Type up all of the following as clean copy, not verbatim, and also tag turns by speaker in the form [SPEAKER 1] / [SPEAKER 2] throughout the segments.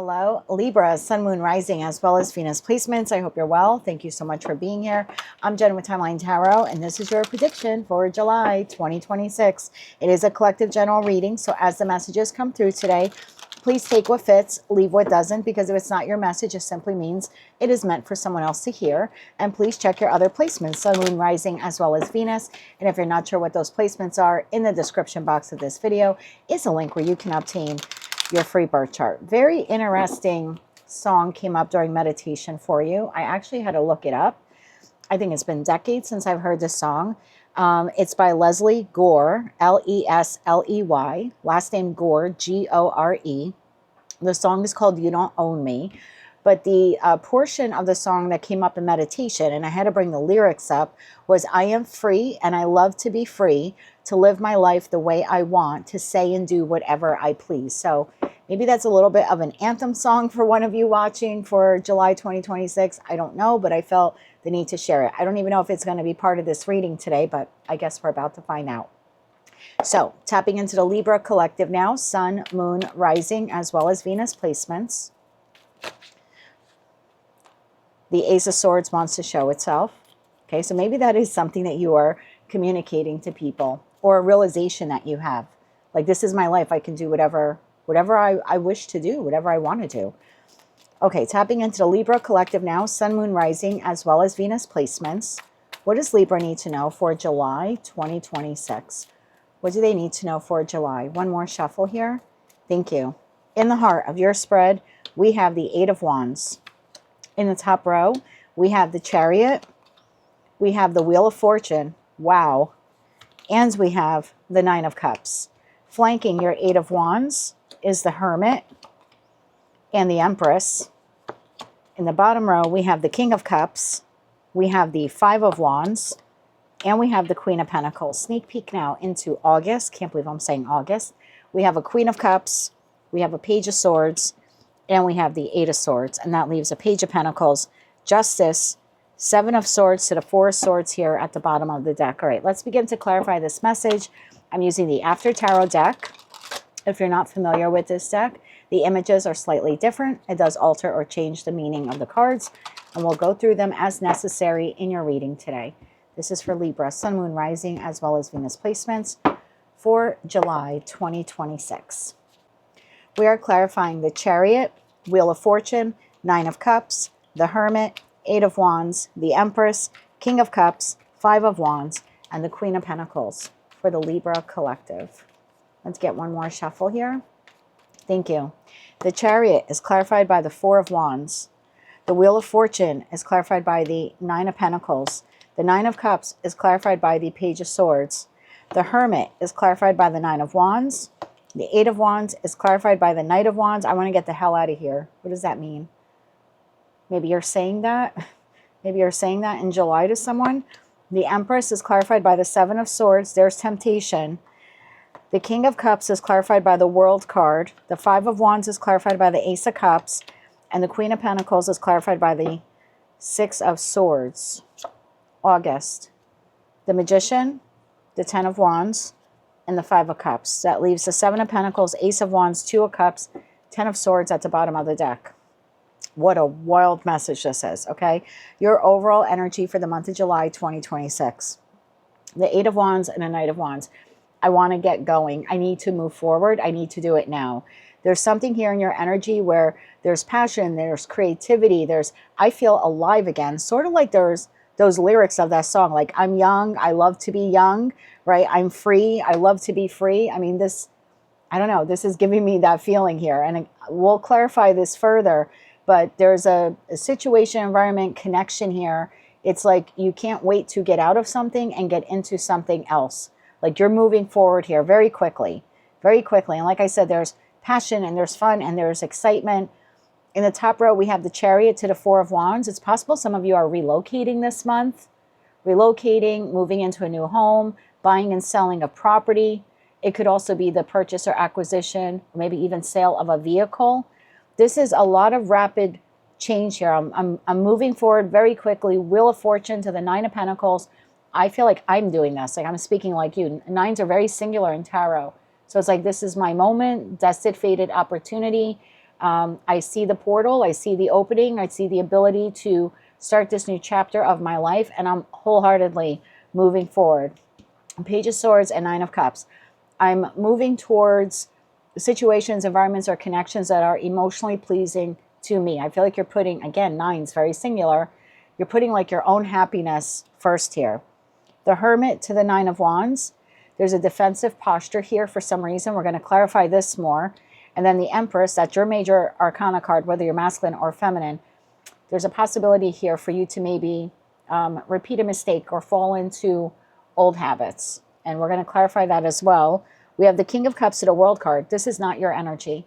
[SPEAKER 1] Hello, Libra, Sun, Moon, Rising, as well as Venus placements. I hope you're well. Thank you so much for being here. I'm Jen with Timeline Tarot, and this is your prediction for July 2026. It is a collective general reading, so as the messages come through today, please take what fits, leave what doesn't, because if it's not your message, it simply means it is meant for someone else to hear. And please check your other placements, Sun, Moon, Rising, as well as Venus. And if you're not sure what those placements are, in the description box of this video is a link where you can obtain your free birth chart. Very interesting song came up during meditation for you. I actually had to look it up. I think it's been decades since I've heard this song. It's by Leslie Gore, Lesley, last name Gore, Gore. The song is called You Don't Own Me. But the portion of the song that came up in meditation, and I had to bring the lyrics up, was I am free and I love to be free, to live my life the way I want, to say and do whatever I please. So maybe that's a little bit of an anthem song for one of you watching for July 2026. I don't know, but I felt the need to share it. I don't even know if it's going to be part of this reading today, but I guess we're about to find out. So tapping into the Libra collective now, Sun, Moon, Rising, as well as Venus placements. The Ace of Swords wants to show itself. Okay, so maybe that is something that you are communicating to people, or a realization that you have. Like, this is my life. I can do whatever I wish to do, whatever I want to do. Okay, tapping into the Libra collective now, Sun, Moon, Rising, as well as Venus placements. What does Libra need to know for July 2026? What do they need to know for July? One more shuffle here. Thank you. In the heart of your spread, we have the Eight of Wands. In the top row, we have the Chariot. We have the Wheel of Fortune. Wow. And we have the Nine of Cups. Flanking your Eight of Wands is the Hermit and the Empress. In the bottom row, we have the King of Cups. We have the Five of Wands. And we have the Queen of Pentacles. Sneak peek now into August. Can't believe I'm saying August. We have a Queen of Cups. We have a Page of Swords. And we have the Eight of Swords. And that leaves a Page of Pentacles, Justice, Seven of Swords to the Four of Swords here at the bottom of the deck. All right, let's begin to clarify this message. I'm using the After Tarot deck. If you're not familiar with this deck, the images are slightly different. It does alter or change the meaning of the cards. And we'll go through them as necessary in your reading today. This is for Libra, Sun, Moon, Rising, as well as Venus placements for July 2026. We are clarifying the Chariot, Wheel of Fortune, Nine of Cups, the Hermit, Eight of Wands, the Empress, King of Cups, Five of Wands, and the Queen of Pentacles for the Libra collective. Let's get one more shuffle here. Thank you. The Chariot is clarified by the Four of Wands. The Wheel of Fortune is clarified by the Nine of Pentacles. The Nine of Cups is clarified by the Page of Swords. The Hermit is clarified by the Nine of Wands. The Eight of Wands is clarified by the Knight of Wands. I want to get the hell out of here. What does that mean? Maybe you're saying that. Maybe you're saying that in July to someone. The Empress is clarified by the Seven of Swords. There's temptation. The King of Cups is clarified by the World card. The Five of Wands is clarified by the Ace of Cups. And the Queen of Pentacles is clarified by the Six of Swords. August. The Magician, the Ten of Wands, and the Five of Cups. That leaves the Seven of Pentacles, Ace of Wands, Two of Cups, Ten of Swords at the bottom of the deck. What a wild message this is, okay? Your overall energy for the month of July 2026. The Eight of Wands and the Knight of Wands. I want to get going. I need to move forward. I need to do it now. There's something here in your energy where there's passion, there's creativity, I feel alive again. Sort of like there's those lyrics of that song, like, I'm young, I love to be young, right? I'm free, I love to be free. I mean, I don't know, this is giving me that feeling here. And we'll clarify this further, but there's a situation, environment, connection here. It's like you can't wait to get out of something and get into something else. Like, you're moving forward here very quickly, very quickly. And like I said, there's passion and there's fun and there's excitement. In the top row, we have the Chariot to the Four of Wands. It's possible some of you are relocating this month. Relocating, moving into a new home, buying and selling a property. It could also be the purchase or acquisition, or maybe even sale of a vehicle. This is a lot of rapid change here. I'm moving forward very quickly. Wheel of Fortune to the Nine of Pentacles. I feel like I'm doing this. Like, I'm speaking like you. Nines are very singular in tarot. So it's like, this is my moment, destined, fated opportunity. I see the portal. I see the opening. I see the ability to start this new chapter of my life. And I'm wholeheartedly moving forward. Page of Swords and Nine of Cups. I'm moving towards situations, environments, or connections that are emotionally pleasing to me. I feel like you're putting, again, nine's very singular. You're putting like your own happiness first here. The Hermit to the Nine of Wands. There's a defensive posture here for some reason. We're going to clarify this more. And then the Empress, that's your major arcana card, whether you're masculine or feminine. There's a possibility here for you to maybe repeat a mistake or fall into old habits. And we're going to clarify that as well. We have the King of Cups to the World card. This is not your energy.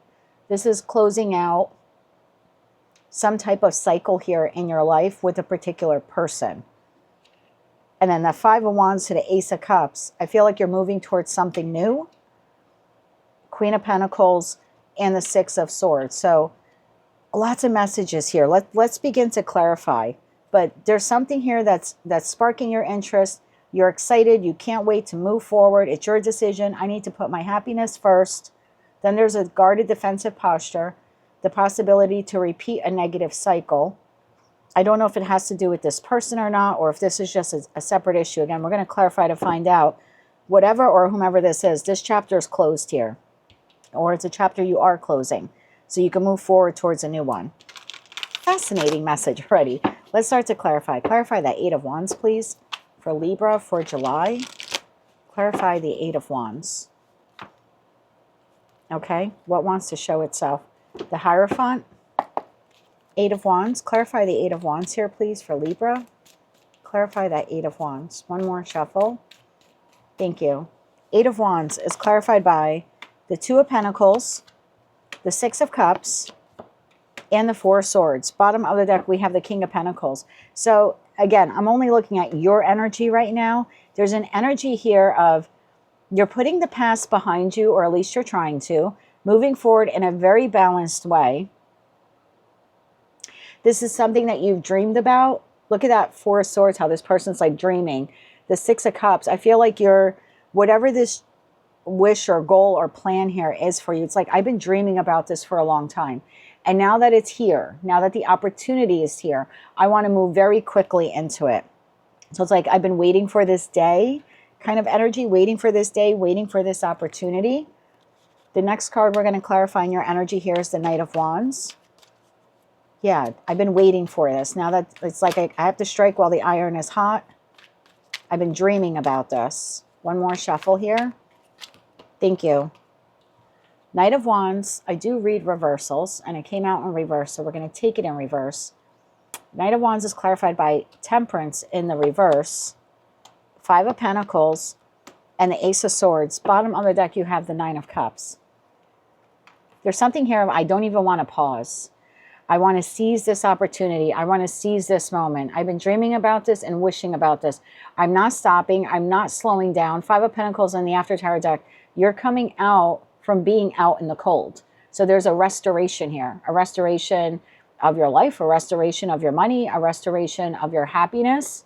[SPEAKER 1] This is closing out some type of cycle here in your life with a particular person. And then the Five of Wands to the Ace of Cups. I feel like you're moving towards something new. Queen of Pentacles and the Six of Swords. So lots of messages here. Let's begin to clarify. But there's something here that's sparking your interest. You're excited. You can't wait to move forward. It's your decision. I need to put my happiness first. Then there's a guarded defensive posture. The possibility to repeat a negative cycle. I don't know if it has to do with this person or not, or if this is just a separate issue. Again, we're going to clarify to find out. Whatever or whomever this is, this chapter is closed here. Or it's a chapter you are closing. So you can move forward towards a new one. Fascinating message already. Let's start to clarify. Clarify that Eight of Wands, please. For Libra for July. Clarify the Eight of Wands. Okay, what wants to show itself? The Hierophant. Eight of Wands. Clarify the Eight of Wands here, please, for Libra. Clarify that Eight of Wands. One more shuffle. Thank you. Eight of Wands is clarified by the Two of Pentacles, the Six of Cups, and the Four of Swords. Bottom of the deck, we have the King of Pentacles. So, again, I'm only looking at your energy right now. There's an energy here of you're putting the past behind you, or at least you're trying to, moving forward in a very balanced way. This is something that you've dreamed about. Look at that Four of Swords, how this person's like dreaming. The Six of Cups, I feel like you're, whatever this wish or goal or plan here is for you, it's like, I've been dreaming about this for a long time. And now that it's here, now that the opportunity is here, I want to move very quickly into it. So it's like, I've been waiting for this day kind of energy, waiting for this day, waiting for this opportunity. The next card we're going to clarify in your energy here is the Knight of Wands. Yeah, I've been waiting for this. Now that it's like I have to strike while the iron is hot. I've been dreaming about this. One more shuffle here. Thank you. Knight of Wands. I do read reversals, and it came out in reverse, so we're going to take it in reverse. Knight of Wands is clarified by Temperance in the reverse. Five of Pentacles and the Ace of Swords. Bottom of the deck, you have the Nine of Cups. There's something here I don't even want to pause. I want to seize this opportunity. I want to seize this moment. I've been dreaming about this and wishing about this. I'm not stopping. I'm not slowing down. Five of Pentacles in the After Tower deck. You're coming out from being out in the cold. So there's a restoration here. A restoration of your life, a restoration of your money, a restoration of your happiness.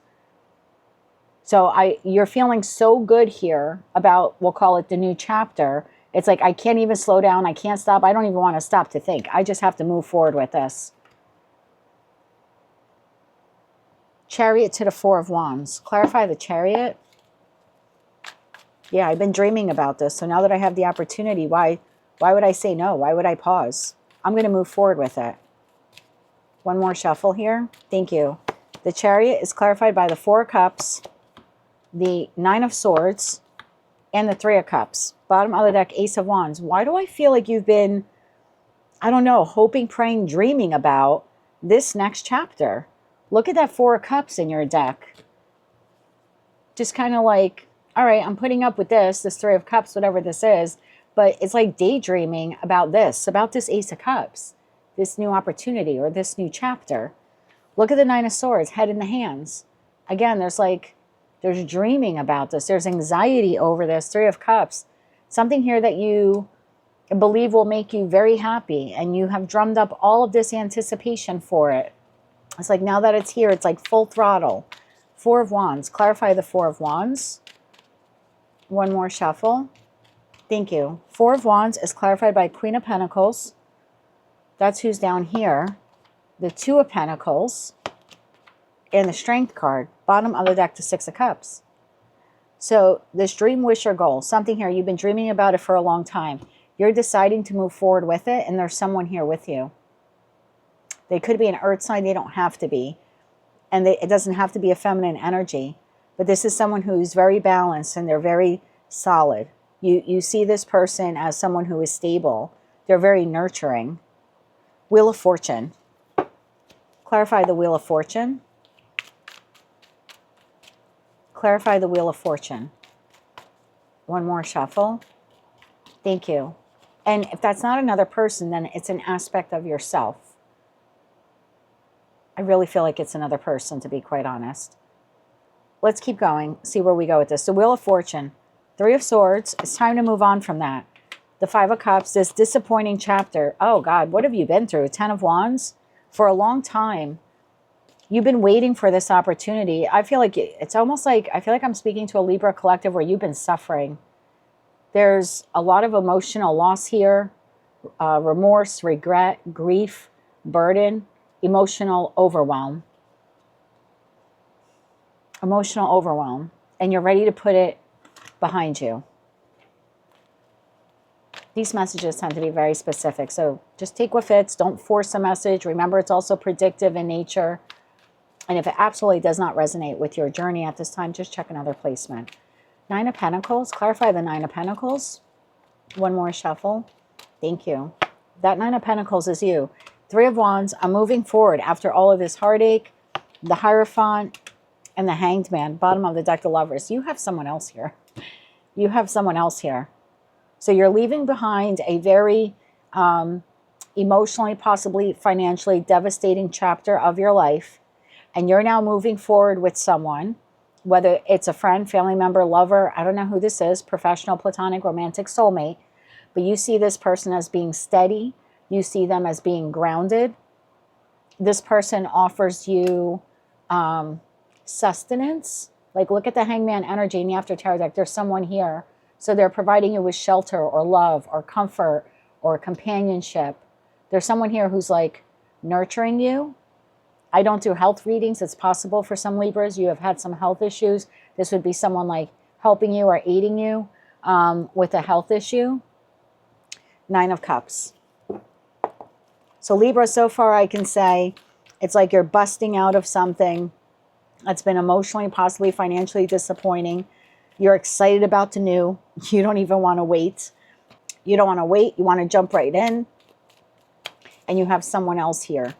[SPEAKER 1] So you're feeling so good here about, we'll call it the new chapter. It's like, I can't even slow down. I can't stop. I don't even want to stop to think. I just have to move forward with this. Chariot to the Four of Wands. Clarify the Chariot. Yeah, I've been dreaming about this. So now that I have the opportunity, why would I say no? Why would I pause? I'm going to move forward with it. One more shuffle here. Thank you. The Chariot is clarified by the Four of Cups, the Nine of Swords, and the Three of Cups. Bottom of the deck, Ace of Wands. Why do I feel like you've been, I don't know, hoping, praying, dreaming about this next chapter? Look at that Four of Cups in your deck. Just kind of like, all right, I'm putting up with this Three of Cups, whatever this is. But it's like daydreaming about this Ace of Cups, this new opportunity or this new chapter. Look at the Nine of Swords, head in the hands. Again, there's dreaming about this. There's anxiety over this Three of Cups. Something here that you believe will make you very happy. And you have drummed up all of this anticipation for it. It's like now that it's here, it's like full throttle. Four of Wands. Clarify the Four of Wands. One more shuffle. Thank you. Four of Wands is clarified by Queen of Pentacles, That's who's down here. The Two of Pentacles and the Strength card. Bottom of the deck, the Six of Cups. So this dream, wish, or goal, something here, you've been dreaming about it for a long time. You're deciding to move forward with it, and there's someone here with you. They could be an earth sign. They don't have to be. And it doesn't have to be a feminine energy. But this is someone who's very balanced, and they're very solid. You see this person as someone who is stable. They're very nurturing. Wheel of Fortune. Clarify the Wheel of Fortune. Clarify the Wheel of Fortune. One more shuffle. Thank you. And if that's not another person, then it's an aspect of yourself. I really feel like it's another person, to be quite honest. Let's keep going, see where we go with this. The Wheel of Fortune, Three of Swords. It's time to move on from that. The Five of Cups, this disappointing chapter. Oh God, what have you been through? Ten of Wands. For a long time, you've been waiting for this opportunity. I feel like it's almost like, I feel like I'm speaking to a Libra collective where you've been suffering. There's a lot of emotional loss here, remorse, regret, grief, burden, emotional overwhelm. Emotional overwhelm. And you're ready to put it behind you. These messages tend to be very specific. So just take what fits. Don't force a message. Remember, it's also predictive in nature. And if it absolutely does not resonate with your journey at this time, just check another placement. Nine of Pentacles. Clarify the Nine of Pentacles. One more shuffle. Thank you. That Nine of Pentacles is you. Three of Wands. I'm moving forward after all of this heartache. The Hierophant and the Hanged Man. Bottom of the deck, the Lovers. You have someone else here. You have someone else here. So you're leaving behind a very emotionally, possibly financially devastating chapter of your life. And you're now moving forward with someone, whether it's a friend, family member, lover, I don't know who this is, professional, platonic, romantic, soulmate. But you see this person as being steady. You see them as being grounded. This person offers you sustenance. Like, look at the Hangman energy in the After Tarot deck. There's someone here. So they're providing you with shelter or love or comfort or companionship. There's someone here who's like nurturing you. I don't do health readings. It's possible for some Libras. You have had some health issues. This would be someone like helping you or aiding you with a health issue. Nine of Cups. So Libra, so far I can say it's like you're busting out of something that's been emotionally, possibly financially disappointing. You're excited about the new. You don't even want to wait. You don't want to wait. You want to jump right in. And you have someone else here.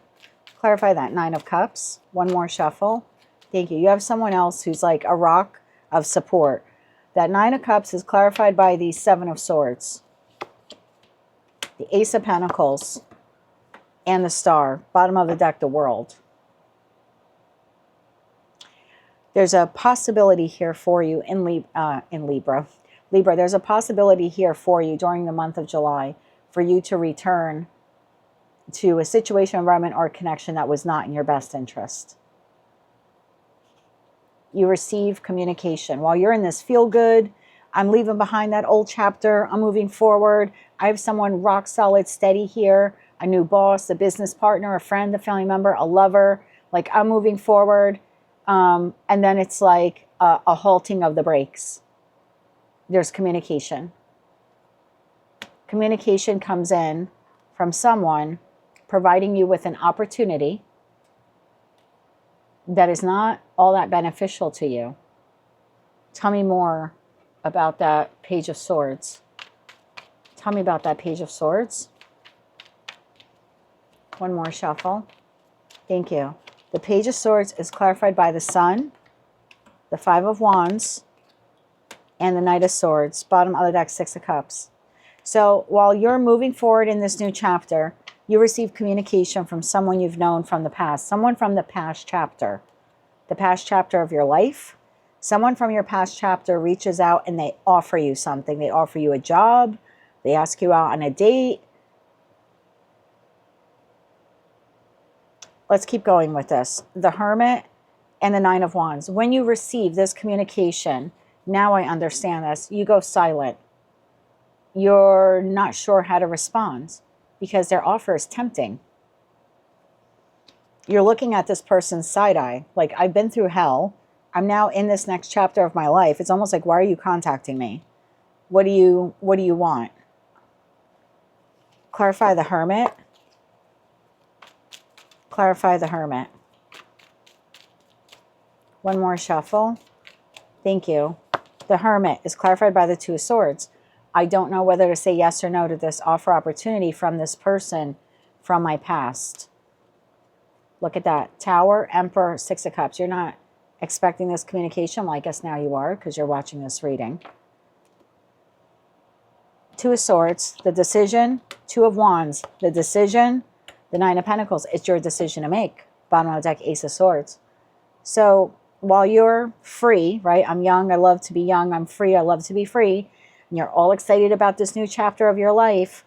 [SPEAKER 1] Clarify that. Nine of Cups. One more shuffle. Thank you. You have someone else who's like a rock of support. That Nine of Cups is clarified by the Seven of Swords. The Ace of Pentacles. And the Star. Bottom of the deck, the World. There's a possibility here for you in Libra. Libra, there's a possibility here for you during the month of July for you to return to a situation, environment, or connection that was not in your best interest. You receive communication. While you're in this feel good, I'm leaving behind that old chapter, I'm moving forward, I have someone rock solid, steady here, a new boss, a business partner, a friend, a family member, a lover, like I'm moving forward. And then it's like a halting of the brakes. There's communication. Communication comes in from someone providing you with an opportunity that is not all that beneficial to you. Tell me more about that Page of Swords. Tell me about that Page of Swords. One more shuffle. Thank you. The Page of Swords is clarified by the Sun, the Five of Wands, and the Knight of Swords. Bottom of the deck, Six of Cups. So while you're moving forward in this new chapter, you receive communication from someone you've known from the past. Someone from the past chapter. The past chapter of your life. Someone from your past chapter reaches out and they offer you something. They offer you a job. They ask you out on a date. Let's keep going with this. The Hermit and the Nine of Wands. When you receive this communication, now I understand this, you go silent. You're not sure how to respond. because their offer is tempting. You're looking at this person's side eye. Like, I've been through hell. I'm now in this next chapter of my life. It's almost like, why are you contacting me? What do you want? Clarify the Hermit. Clarify the Hermit. One more shuffle. Thank you. The Hermit is clarified by the Two of Swords. I don't know whether to say yes or no to this offer opportunity from this person from my past. Look at that. Tower, Emperor, Six of Cups. You're not expecting this communication. Well, I guess now you are because you're watching this reading. Two of Swords, the decision. Two of Wands, the decision. The Nine of Pentacles, it's your decision to make. Bottom of the deck, Ace of Swords. So while you're free, right? I'm young, I love to be young. I'm free, I love to be free. And you're all excited about this new chapter of your life.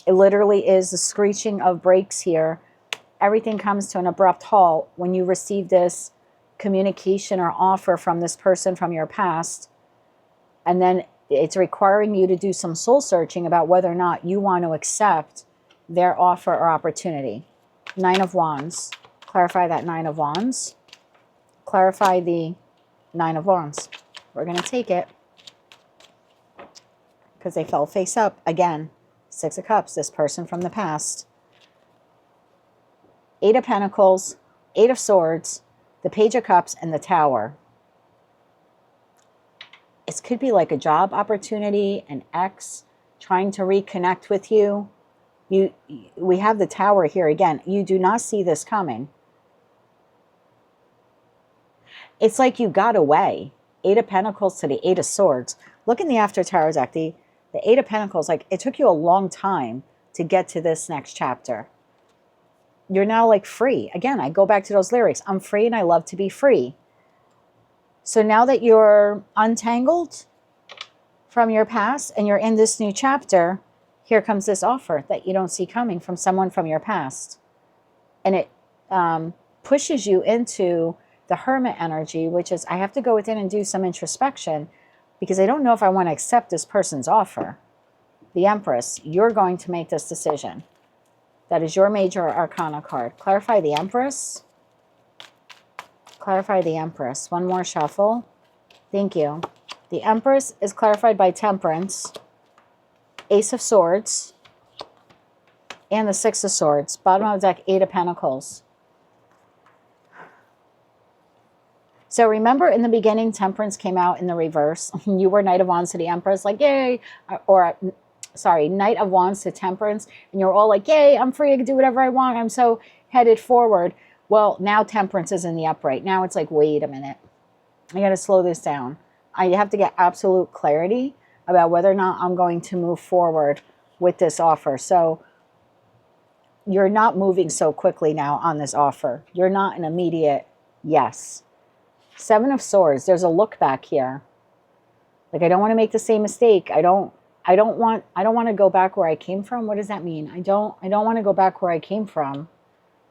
[SPEAKER 1] It literally is the screeching of brakes here. Everything comes to an abrupt halt when you receive this communication or offer from this person from your past. And then it's requiring you to do some soul searching about whether or not you want to accept their offer or opportunity. Nine of Wands. Clarify that Nine of Wands. Clarify the Nine of Wands. We're going to take it because they fell face up. Again, Six of Cups, this person from the past. Eight of Pentacles, Eight of Swords, the Page of Cups, and the Tower. It could be like a job opportunity, an ex trying to reconnect with you. We have the Tower here again. You do not see this coming. It's like you got away. Eight of Pentacles to the Eight of Swords. Look in the After Tarot deck. The Eight of Pentacles, like it took you a long time to get to this next chapter. You're now like free. Again, I go back to those lyrics. I'm free and I love to be free. So now that you're untangled from your past and you're in this new chapter, here comes this offer that you don't see coming from someone from your past. And it pushes you into the Hermit energy, which is I have to go within and do some introspection because I don't know if I want to accept this person's offer. The Empress, you're going to make this decision. That is your major arcana card. Clarify the Empress. Clarify the Empress. One more shuffle. Thank you. The Empress is clarified by Temperance, Ace of Swords, and the Six of Swords. Bottom of the deck, Eight of Pentacles. So remember in the beginning, Temperance came out in the reverse. You were Knight of Wands to the Empress, like, yay. Or, sorry, Knight of Wands to Temperance. And you're all like, yay, I'm free. I can do whatever I want. I'm so headed forward. Well, now Temperance is in the upright. Now it's like, wait a minute. I got to slow this down. I have to get absolute clarity about whether or not I'm going to move forward with this offer. So you're not moving so quickly now on this offer. You're not an immediate yes. Seven of Swords. There's a look back here. Like, I don't want to make the same mistake. I don't want to go back where I came from. What does that mean? I don't want to go back where I came from,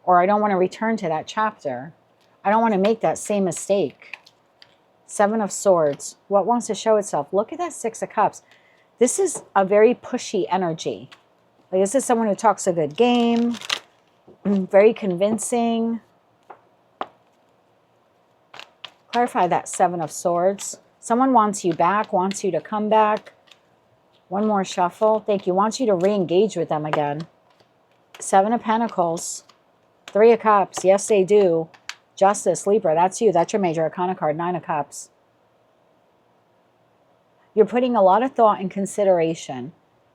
[SPEAKER 1] or I don't want to return to that chapter. I don't want to make that same mistake. Seven of Swords. What wants to show itself? Look at that Six of Cups. This is a very pushy energy. Like, this is someone who talks a good game, very convincing. Clarify that Seven of Swords. Someone wants you back, wants you to come back. One more shuffle. Thank you. Wants you to re-engage with them again. Seven of Pentacles. Three of Cups. Yes, they do. Justice, Libra. That's you. That's your major arcana card. Nine of Cups. You're putting a lot of thought and consideration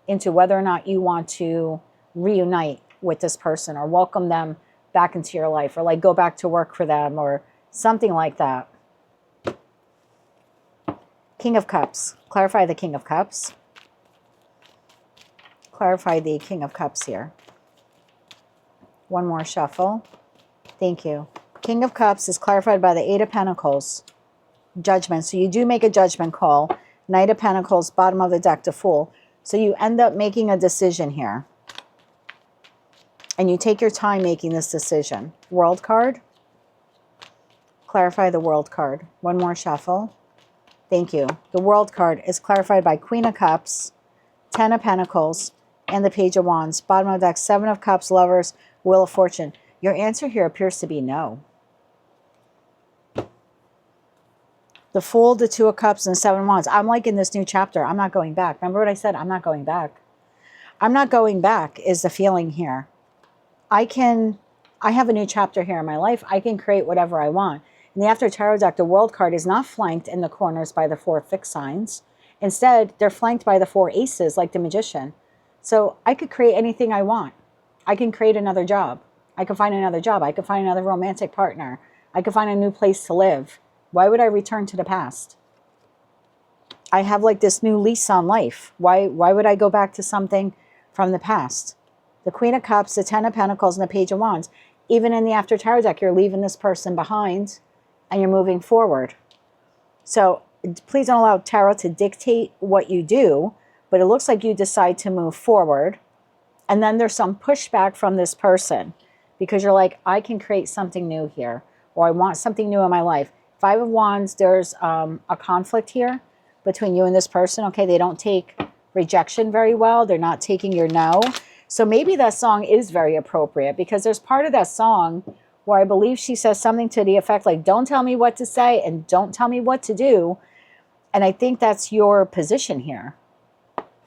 [SPEAKER 1] into whether or not you want to reunite with this person or welcome them back into your life or like go back to work for them or something like that. King of Cups. Clarify the King of Cups. Clarify the King of Cups here. One more shuffle. Thank you. King of Cups is clarified by the Eight of Pentacles. Judgment. So you do make a judgment call. Knight of Pentacles, bottom of the deck, to Fool. So you end up making a decision here. And you take your time making this decision. World card. Clarify the World card. One more shuffle. Thank you. The World card is clarified by Queen of Cups, Ten of Pentacles, and the Page of Wands. Bottom of the deck, Seven of Cups, Lovers, Wheel of Fortune. Your answer here appears to be no. The Fool, the Two of Cups, and Seven of Wands. I'm like in this new chapter. I'm not going back. Remember what I said? I'm not going back. I'm not going back is the feeling here. I have a new chapter here in my life. I can create whatever I want. In the After Tarot deck, the World card is not flanked in the corners by the 4 fixed signs. Instead, they're flanked by the 4 aces like the Magician. So I could create anything I want. I can create another job. I can find another job. I could find another romantic partner. I could find a new place to live. Why would I return to the past? I have like this new lease on life. Why would I go back to something from the past? The Queen of Cups, the Ten of Pentacles, and the Page of Wands. Even in the After Tarot deck, you're leaving this person behind and you're moving forward. So please don't allow tarot to dictate what you do, but it looks like you decide to move forward. And then there's some pushback from this person because you're like, I can create something new here, or I want something new in my life. 5 of Wands, there's a conflict here between you and this person. Okay, they don't take rejection very well. They're not taking your no. So maybe that song is very appropriate because there's part of that song where I believe she says something to the effect like, don't tell me what to say and don't tell me what to do. And I think that's your position here.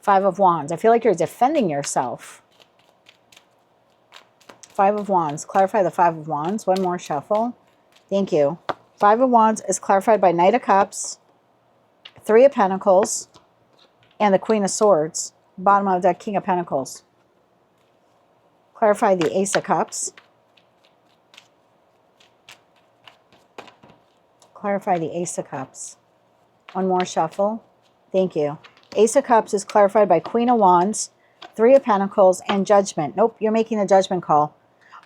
[SPEAKER 1] 5 of Wands. I feel like you're defending yourself. 5 of Wands. Clarify the 5 of Wands. One more shuffle. Thank you. 5 of Wands is clarified by Knight of Cups, 3 of Pentacles, and the Queen of Swords. Bottom of the King of Pentacles. Clarify the Ace of Cups. Clarify the Ace of Cups. One more shuffle. Thank you. Ace of Cups is clarified by Queen of Wands, 3 of Pentacles, and Judgment. Nope, you're making a judgment call.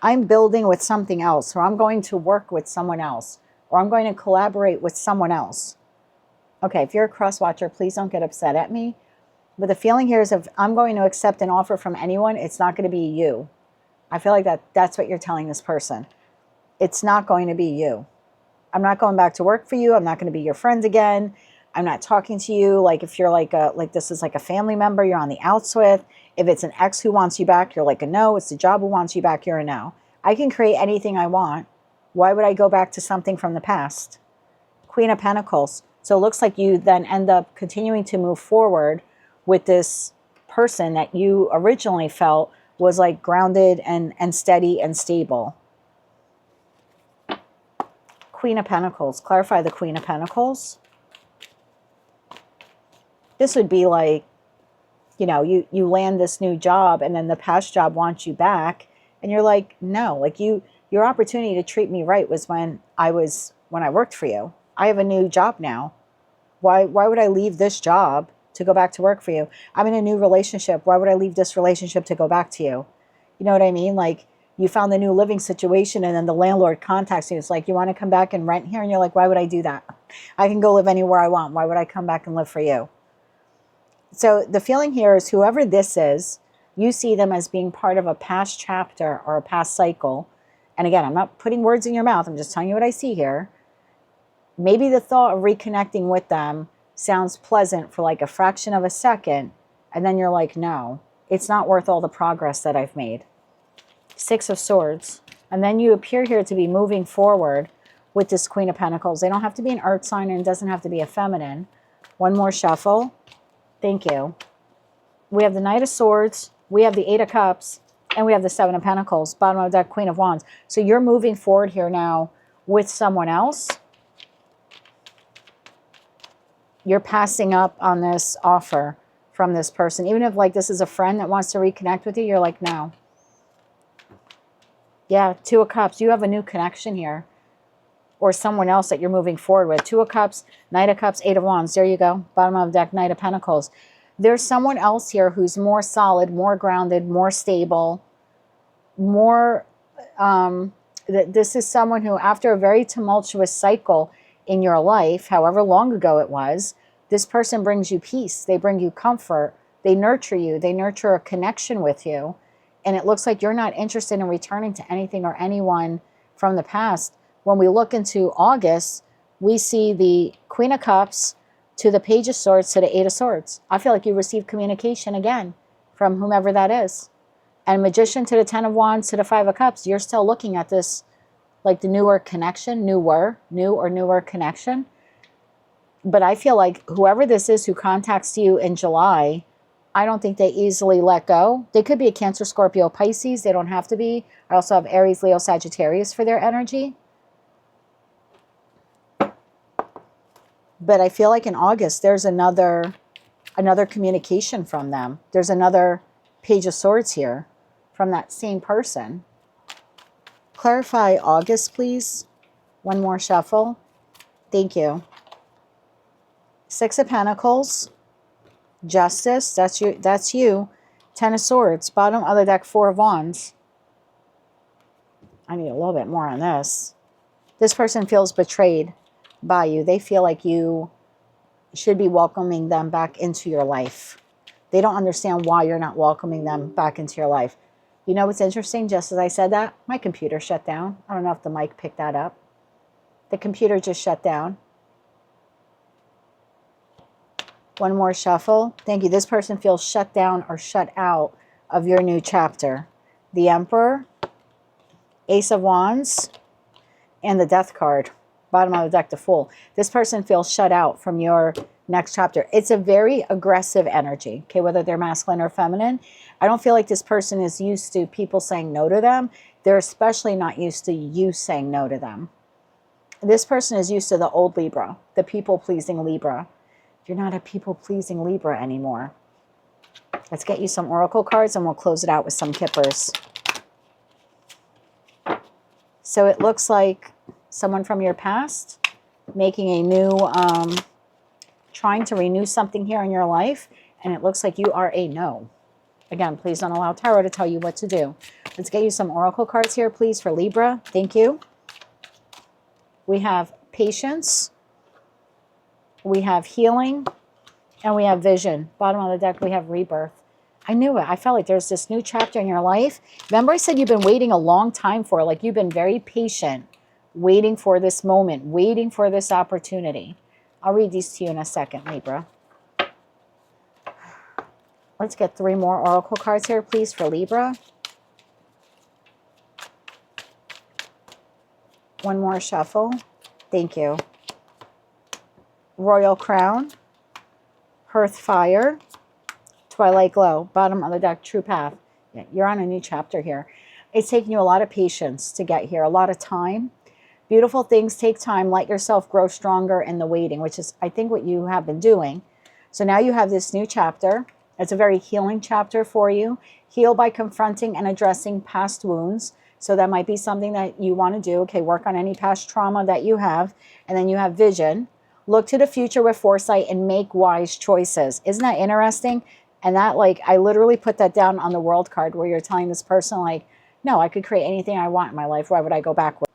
[SPEAKER 1] I'm building with something else, or I'm going to work with someone else, or I'm going to collaborate with someone else. Okay, if you're a cross watcher, please don't get upset at me. But the feeling here is if I'm going to accept an offer from anyone, it's not going to be you. I feel like that's what you're telling this person. It's not going to be you. I'm not going back to work for you. I'm not going to be your friend again. I'm not talking to you like if you're like this is like a family member you're on the outs with. If it's an ex who wants you back, you're like a no. It's the job who wants you back, you're a no. I can create anything I want. Why would I go back to something from the past? Queen of Pentacles. So it looks like you then end up continuing to move forward with this person that you originally felt was like grounded and steady and stable. Queen of Pentacles. Clarify the Queen of Pentacles. This would be like, you know, you land this new job and then the past job wants you back. And you're like, no, like your opportunity to treat me right was when I worked for you. I have a new job now. Why would I leave this job to go back to work for you? I'm in a new relationship. Why would I leave this relationship to go back to you? You know what I mean? Like you found the new living situation and then the landlord contacts you. It's like, you want to come back and rent here? And you're like, why would I do that? I can go live anywhere I want. Why would I come back and live for you? So the feeling here is whoever this is, you see them as being part of a past chapter or a past cycle. And again, I'm not putting words in your mouth. I'm just telling you what I see here. Maybe the thought of reconnecting with them sounds pleasant for like a fraction of a second. And then you're like, no, it's not worth all the progress that I've made. 6 of Swords. And then you appear here to be moving forward with this Queen of Pentacles. They don't have to be an earth sign and it doesn't have to be a feminine. One more shuffle. Thank you. We have the Knight of Swords. We have the 8 of Cups. And we have the 7 of Pentacles. Bottom of that Queen of Wands. So you're moving forward here now with someone else. You're passing up on this offer from this person. Even if like this is a friend that wants to reconnect with you, you're like, no. Yeah, 2 of Cups. You have a new connection here. Or someone else that you're moving forward with. 2 of Cups, Knight of Cups, 8 of Wands. There you go. Bottom of the deck, Knight of Pentacles. There's someone else here who's more solid, more grounded, more stable, more... this is someone who, after a very tumultuous cycle in your life, however long ago it was, this person brings you peace. They bring you comfort. They nurture you. They nurture a connection with you. And it looks like you're not interested in returning to anything or anyone from the past. When we look into August, we see the Queen of Cups to the Page of Swords to the 8 of Swords. I feel like you received communication again from whomever that is. And Magician to the 10 of Wands to the 5 of Cups, you're still looking at this like the newer connection, new or newer connection. But I feel like whoever this is who contacts you in July, I don't think they easily let go. They could be a Cancer, Scorpio, Pisces. They don't have to be. I also have Aries, Leo, Sagittarius for their energy. But I feel like in August, there's another communication from them. There's another Page of Swords here from that same person. Clarify August, please. One more shuffle. Thank you. 6 of Pentacles. Justice. That's you. That's you. 10 of Swords. Bottom of the deck, 4 of Wands. I need a little bit more on this. This person feels betrayed by you. They feel like you should be welcoming them back into your life. They don't understand why you're not welcoming them back into your life. You know what's interesting? Just as I said that, my computer shut down. I don't know if the mic picked that up. The computer just shut down. One more shuffle. Thank you. This person feels shut down or shut out of your new chapter. The Emperor, Ace of Wands, and the Death card. Bottom of the deck, the Fool. This person feels shut out from your next chapter. It's a very aggressive energy, okay, whether they're masculine or feminine. I don't feel like this person is used to people saying no to them. They're especially not used to you saying no to them. This person is used to the old Libra, the people-pleasing Libra. You're not a people-pleasing Libra anymore. Let's get you some oracle cards and we'll close it out with some kippers. So it looks like someone from your past making a new, trying to renew something here in your life, and it looks like you are a no. Again, please don't allow tarot to tell you what to do. Let's get you some oracle cards here, please, for Libra. Thank you. We have patience, we have healing, and we have vision. Bottom of the deck, we have rebirth. I knew it. I felt like there's this new chapter in your life. Remember I said you've been waiting a long time for it, like you've been very patient, waiting for this moment, waiting for this opportunity. I'll read these to you in a second, Libra. Let's get 3 more oracle cards here, please, for Libra. One more shuffle. Thank you. Royal Crown, Hearth Fire, Twilight Glow. Bottom of the deck, True Path. Yeah, you're on a new chapter here. It's taken you a lot of patience to get here, a lot of time. Beautiful things take time. Let yourself grow stronger in the waiting, which is, I think, what you have been doing. So now you have this new chapter. It's a very healing chapter for you. Heal by confronting and addressing past wounds. So that might be something that you want to do. Okay, work on any past trauma that you have. And then you have vision. Look to the future with foresight and make wise choices. Isn't that interesting? And that, like, I literally put that down on the world card where you're telling this person, like, no, I could create anything I want in my life. Why would I go backwards?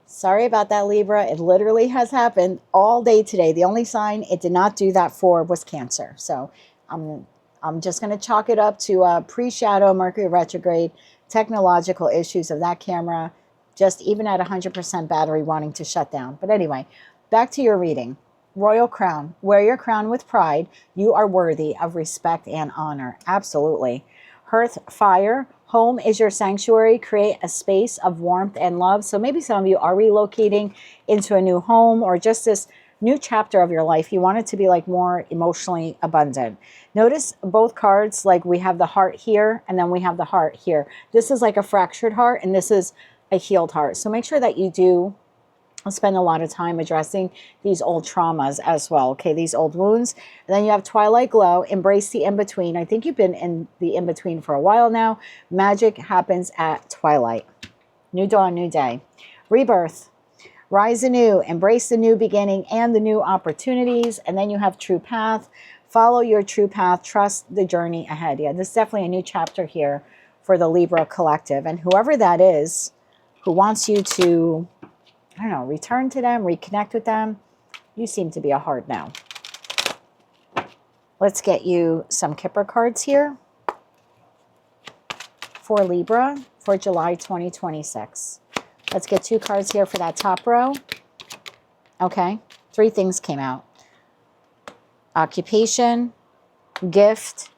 [SPEAKER 1] Sorry about that, Libra. It literally has happened all day today. The only sign it did not do that for was Cancer. So I'm just going to chalk it up to pre-shadow, Mercury retrograde, technological issues of that camera, just even at 100% battery wanting to shut down. But anyway, back to your reading. Royal Crown. Wear your crown with pride. You are worthy of respect and honor. Absolutely. Hearth Fire. Home is your sanctuary. Create a space of warmth and love. So maybe some of you are relocating into a new home or just this new chapter of your life. You want it to be like more emotionally abundant. Notice both cards, like we have the heart here and then we have the heart here. This is like a fractured heart and this is a healed heart. So make sure that you do spend a lot of time addressing these old traumas as well, okay, these old wounds. And then you have Twilight Glow, embrace the in-between. I think you've been in the in-between for a while now. Magic happens at twilight. New dawn, new day. Rebirth, rise anew, embrace the new beginning and the new opportunities. And then you have True Path, follow your true path, trust the journey ahead. Yeah, this is definitely a new chapter here for the Libra collective. And whoever that is who wants you to, I don't know, return to them, reconnect with them, you seem to be a hard no. Let's get you some Kipper cards here for Libra for July 2026. Let's get 2 cards here for that top row. Okay, 3 things came out. Occupation, gift,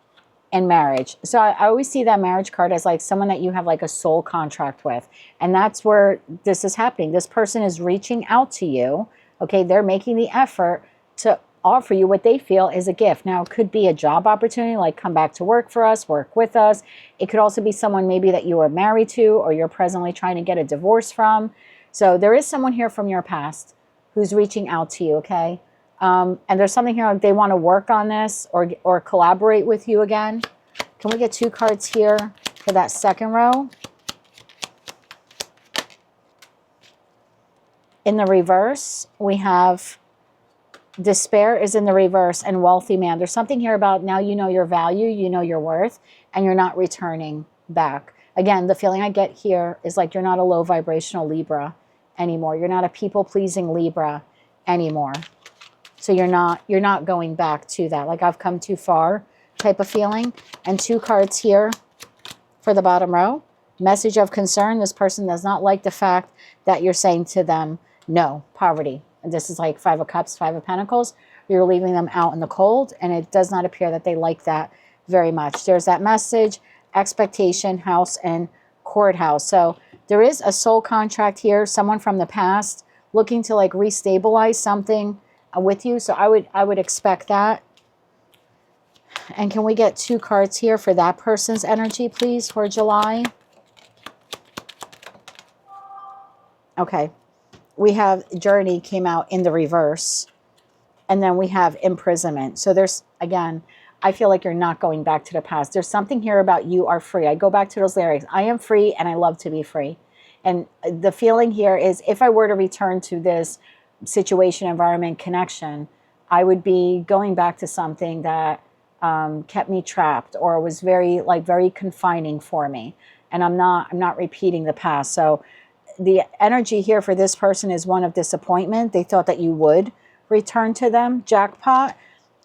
[SPEAKER 1] and marriage. So I always see that marriage card as like someone that you have like a soul contract with. And that's where this is happening. This person is reaching out to you. Okay, they're making the effort to offer you what they feel is a gift. Now, it could be a job opportunity, like come back to work for us, work with us. It could also be someone maybe that you were married to or you're presently trying to get a divorce from. So there is someone here from your past who's reaching out to you, okay? And there's something here like they want to work on this or collaborate with you again. Can we get 2 cards here for that second row? In the reverse, we have despair is in the reverse and wealthy man. There's something here about now you know your value, you know your worth, and you're not returning back. Again, the feeling I get here is like you're not a low vibrational Libra anymore. You're not a people-pleasing Libra anymore. So you're not going back to that. Like I've come too far type of feeling. And 2 cards here for the bottom row. Message of concern. This person does not like the fact that you're saying to them, no, poverty. And this is like 5 of Cups, 5 of Pentacles. You're leaving them out in the cold. And it does not appear that they like that very much. There's that message, expectation, house, and courthouse. So there is a soul contract here. Someone from the past looking to like restabilize something with you. So I would expect that. And can we get 2 cards here for that person's energy, please, for July? Okay. We have journey came out in the reverse. And then we have imprisonment. So there's, again, I feel like you're not going back to the past. There's something here about you are free. I go back to those lyrics. I am free and I love to be free. And the feeling here is if I were to return to this situation, environment, connection, I would be going back to something that kept me trapped or was very confining for me. And I'm not repeating the past. So the energy here for this person is one of disappointment. They thought that you would return to them, jackpot.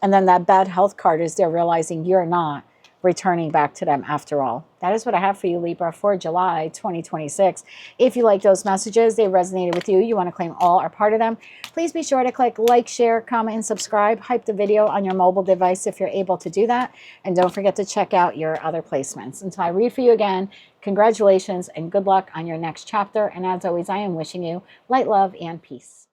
[SPEAKER 1] And then that bad health card is they're realizing you're not returning back to them after all. That is what I have for you, Libra, for July 2026. If you like those messages, they resonated with you, you want to claim all or part of them, please be sure to click like, share, comment, and subscribe. Hype the video on your mobile device if you're able to do that. And don't forget to check out your other placements. Until I read for you again, congratulations and good luck on your next chapter. And as always, I am wishing you light, love, and peace.